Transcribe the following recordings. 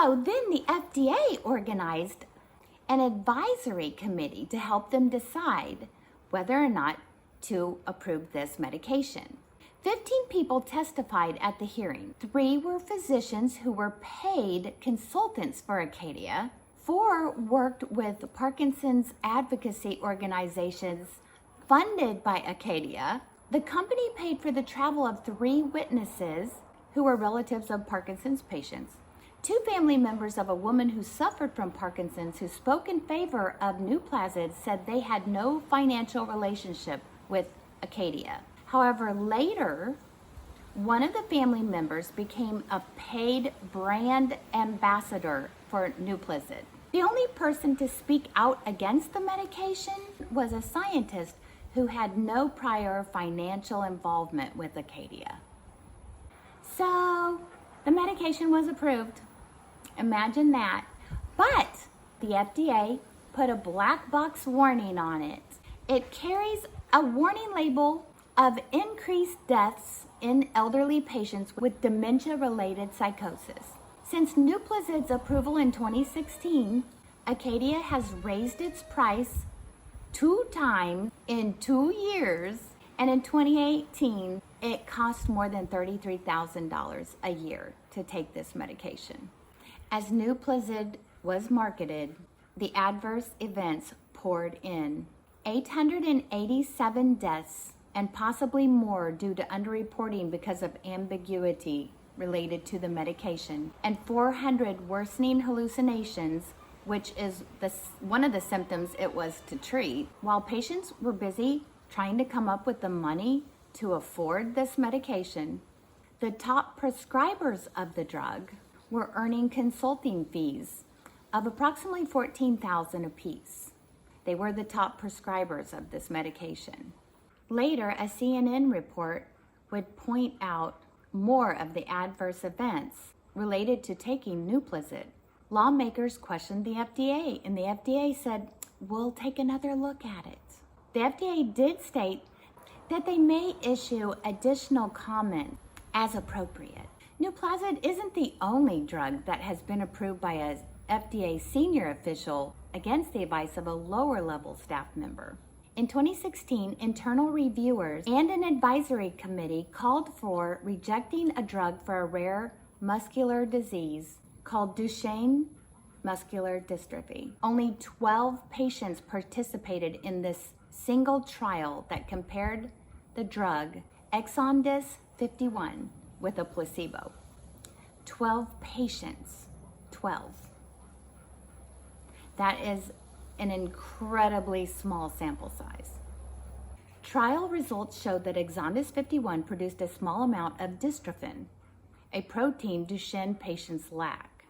So then the FDA organized an advisory committee to help them decide whether or not to approve this medication. 15 people testified at the hearing. 3 were physicians who were paid consultants for Acadia. 4 worked with Parkinson's advocacy organizations funded by Acadia. The company paid for the travel of 3 witnesses who were relatives of Parkinson's patients. 2 family members of a woman who suffered from Parkinson's who spoke in favor of Nuplazid said they had no financial relationship with Acadia. However, later, one of the family members became a paid brand ambassador for Nuplazid. The only person to speak out against the medication was a scientist who had no prior financial involvement with Acadia. So the medication was approved. Imagine that. But the FDA put a black box warning on it. It carries a warning label of increased deaths in elderly patients with dementia-related psychosis. Since Nuplazid's approval in 2016, Acadia has raised its price 2 times in 2 years, and in 2018, it cost more than $33,000 a year to take this medication. As Nuplazid was marketed, the adverse events poured in. 887 deaths and possibly more due to underreporting because of ambiguity related to the medication, and 400 worsening hallucinations, which is one of the symptoms it was to treat. While patients were busy trying to come up with the money to afford this medication, the top prescribers of the drug were earning consulting fees of approximately $14,000 apiece. They were the top prescribers of this medication. Later, a CNN report would point out more of the adverse events related to taking Nuplazid. Lawmakers questioned the FDA, and the FDA said, "We'll take another look at it." The FDA did state that they may issue additional comments as appropriate. Nuplazid isn't the only drug that has been approved by a FDA senior official against the advice of a lower-level staff member. In 2016, internal reviewers and an advisory committee called for rejecting a drug for a rare muscular disease called Duchenne muscular dystrophy. Only 12 patients participated in this single trial that compared the drug Exondus 51 with a placebo. 12 patients, 12. That is an incredibly small sample size. Trial results showed that Exondus 51 produced a small amount of dystrophin, a protein Duchenne patients lack.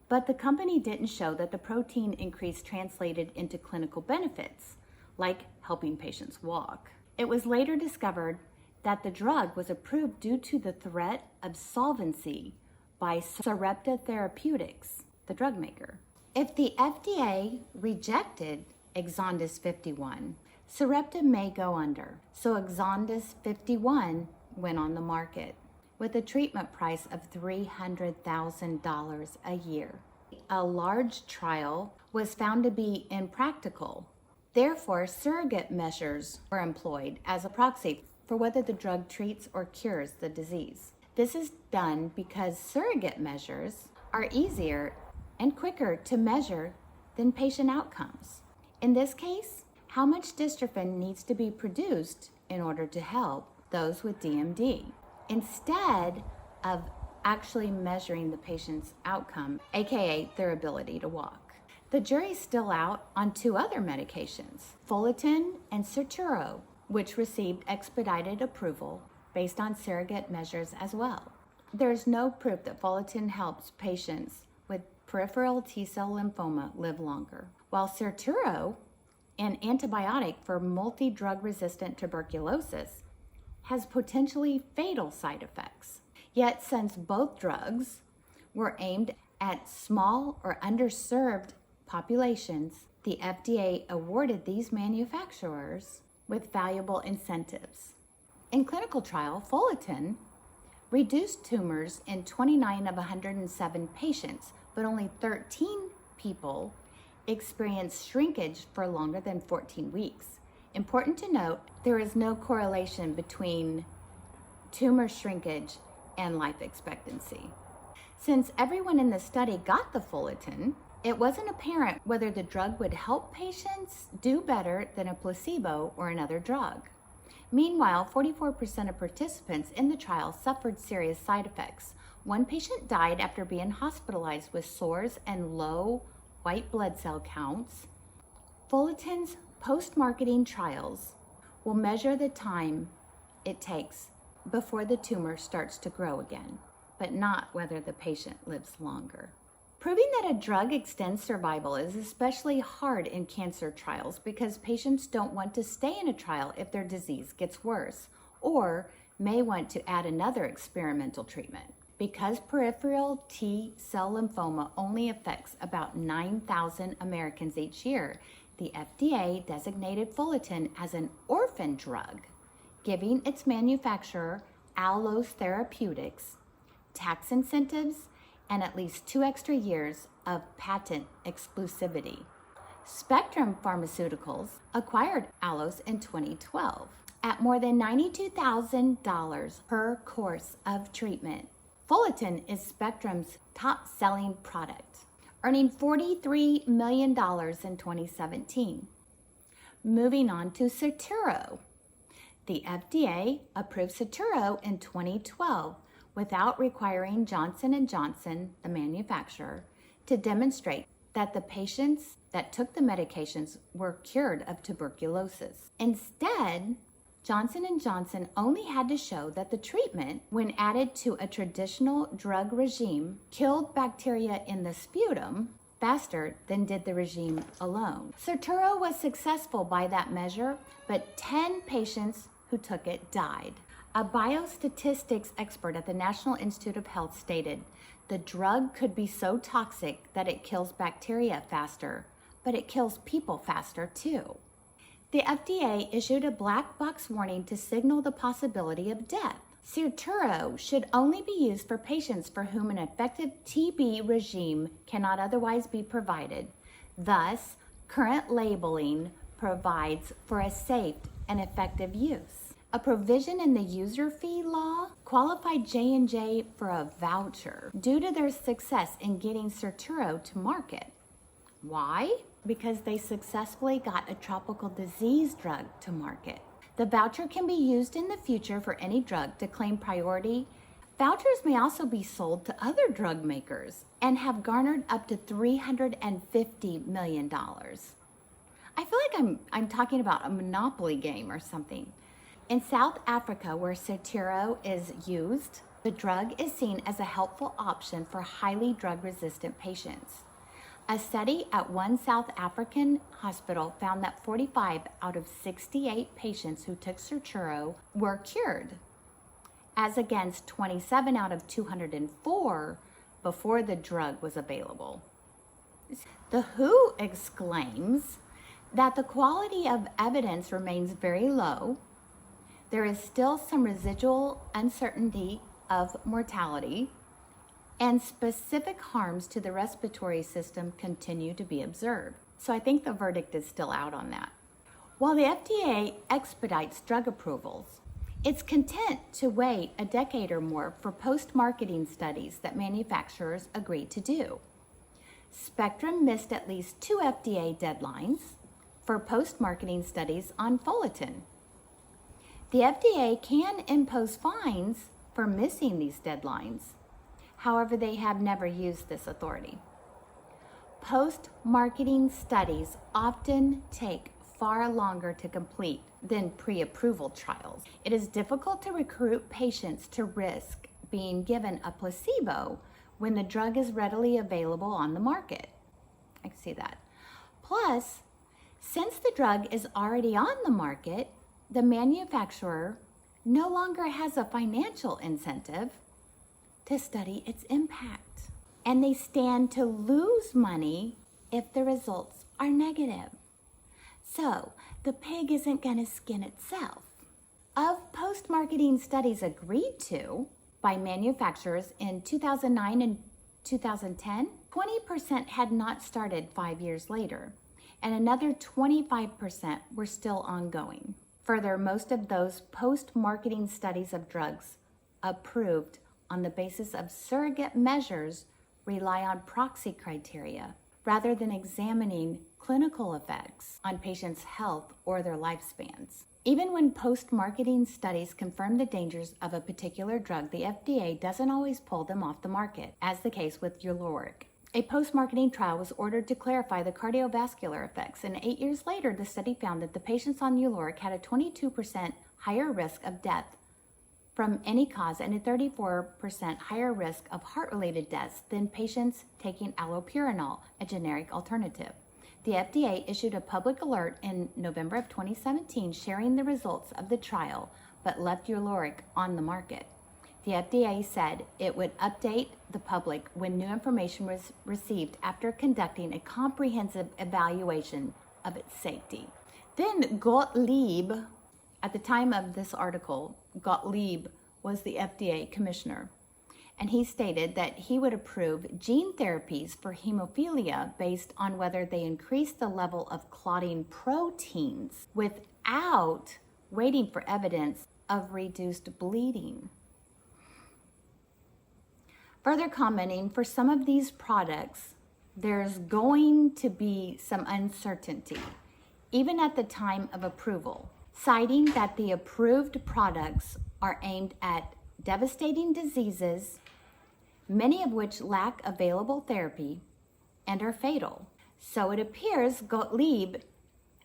But the company didn't show that the protein increase translated into clinical benefits, like helping patients walk. It was later discovered that the drug was approved due to the threat of solvency by Sarepta Therapeutics, the drug maker. If the FDA rejected Exondus 51, Sarepta may go under. So Exondus 51 went on the market with a treatment price of $300,000 a year. A large trial was found to be impractical. Therefore, surrogate measures were employed as a proxy for whether the drug treats or cures the disease. This is done because surrogate measures are easier and quicker to measure than patient outcomes. In this case, how much dystrophin needs to be produced in order to help those with DMD, instead of actually measuring the patient's outcome, aka their ability to walk. The jury's still out on 2 other medications, Fullerton and Soturo, which received expedited approval based on surrogate measures as well. There is no proof that Fullerton helps patients with peripheral T-cell lymphoma live longer, while Soturo, an antibiotic for multi-drug resistant tuberculosis, has potentially fatal side effects. Yet, since both drugs were aimed at small or underserved populations, the FDA awarded these manufacturers with valuable incentives. In clinical trial, Fullerton reduced tumors in 29 of 107 patients, but only 13 people experienced shrinkage for longer than 14 weeks. Important to note, there is no correlation between tumor shrinkage and life expectancy. Since everyone in the study got the Fullerton, it wasn't apparent whether the drug would help patients do better than a placebo or another drug. Meanwhile, 44% of participants in the trial suffered serious side effects. One patient died after being hospitalized with sores and low white blood cell counts. Fullerton's post-marketing trials will measure the time it takes before the tumor starts to grow again, but not whether the patient lives longer. Proving that a drug extends survival is especially hard in cancer trials because patients don't want to stay in a trial if their disease gets worse, or may want to add another experimental treatment. Because peripheral T-cell lymphoma only affects about 9,000 Americans each year, the FDA designated Fullerton as an orphan drug, giving its manufacturer, Allos Therapeutics, tax incentives and at least 2 extra years of patent exclusivity. Spectrum Pharmaceuticals acquired Allos in 2012 at more than $92,000 per course of treatment. Fullerton is Spectrum's top-selling product, earning $43 million in 2017. Moving on to Soturo. The FDA approved Soturo in 2012 without requiring Johnson & Johnson, the manufacturer, to demonstrate that the patients that took the medications were cured of tuberculosis. Instead, Johnson & Johnson only had to show that the treatment, when added to a traditional drug regime, killed bacteria in the sputum faster than did the regime alone. Soturo was successful by that measure, but 10 patients who took it died. A biostatistics expert at the National Institute of Health stated, the drug could be so toxic that it kills bacteria faster, but it kills people faster too. The FDA issued a black box warning to signal the possibility of death. Soturo should only be used for patients for whom an effective TB regime cannot otherwise be provided. Thus, current labeling provides for a safe and effective use. A provision in the user fee law qualified J&J for a voucher due to their success in getting Soturo to market. Why? Because they successfully got a tropical disease drug to market. The voucher can be used in the future for any drug to claim priority. Vouchers may also be sold to other drug makers and have garnered up to $350 million. I feel like I'm talking about a Monopoly game or something. In South Africa, where Soturo is used, the drug is seen as a helpful option for highly drug-resistant patients. A study at one South African hospital found that 45 out of 68 patients who took Soturo were cured, as against 27 out of 204 before the drug was available. The WHO exclaims that the quality of evidence remains very low. There is still some residual uncertainty of mortality, and specific harms to the respiratory system continue to be observed. So I think the verdict is still out on that. While the FDA expedites drug approvals, it's content to wait a decade or more for post-marketing studies that manufacturers agree to do. Spectrum missed at least 2 FDA deadlines for post-marketing studies on Fullerton. The FDA can impose fines for missing these deadlines. However, they have never used this authority. Post-marketing studies often take far longer to complete than pre-approval trials. It is difficult to recruit patients to risk being given a placebo when the drug is readily available on the market. I can see that. Plus, since the drug is already on the market, the manufacturer no longer has a financial incentive to study its impact, and they stand to lose money if the results are negative. So the pig isn't going to skin itself. Of post-marketing studies agreed to by manufacturers in 2009 and 2010, 20% had not started 5 years later, and another 25% were still ongoing. Further, most of those post-marketing studies of drugs approved on the basis of surrogate measures rely on proxy criteria rather than examining clinical effects on patients' health or their lifespans. Even when post-marketing studies confirm the dangers of a particular drug, the FDA doesn't always pull them off the market, as the case with Uloric. A post-marketing trial was ordered to clarify the cardiovascular effects, and 8 years later, the study found that the patients on Uloric had a 22% higher risk of death from any cause and a 34% higher risk of heart-related deaths than patients taking allopurinol, a generic alternative. The FDA issued a public alert in November of 2017 sharing the results of the trial, but left Uloric on the market. The FDA said it would update the public when new information was received after conducting a comprehensive evaluation of its safety. Then Gottlieb, at the time of this article, Gottlieb was the FDA commissioner, and he stated that he would approve gene therapies for hemophilia based on whether they increase the level of clotting proteins without waiting for evidence of reduced bleeding. Further commenting, for some of these products, there's going to be some uncertainty, even at the time of approval, citing that the approved products are aimed at devastating diseases, many of which lack available therapy and are fatal. So it appears Gottlieb,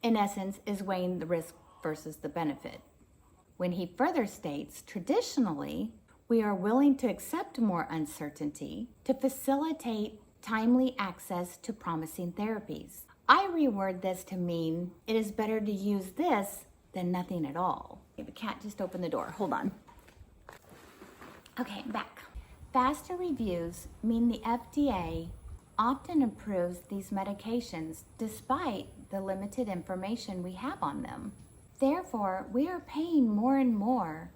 in essence, is weighing the risk versus the benefit, when he further states, traditionally, we are willing to accept more uncertainty to facilitate timely access to promising therapies. I reword this to mean it is better to use this than nothing at all. The cat just opened the door. Hold on. Okay, I'm back. Faster reviews mean the FDA often approves these medications despite the limited information we have on them. Therefore, we are paying more and more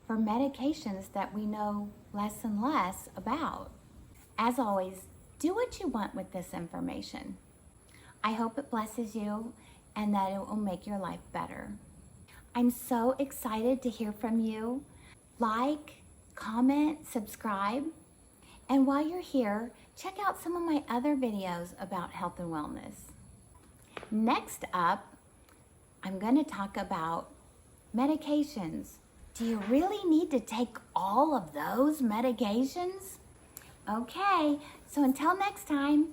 for medications that we know less and less about. As always, do what you want with this information. I hope it blesses you and that it will make your life better. I'm so excited to hear from you. Like, comment, subscribe, and while you're here, check out some of my other videos about health and wellness. Next up, I'm going to talk about medications. Do you really need to take all of those medications? Okay, so until next time.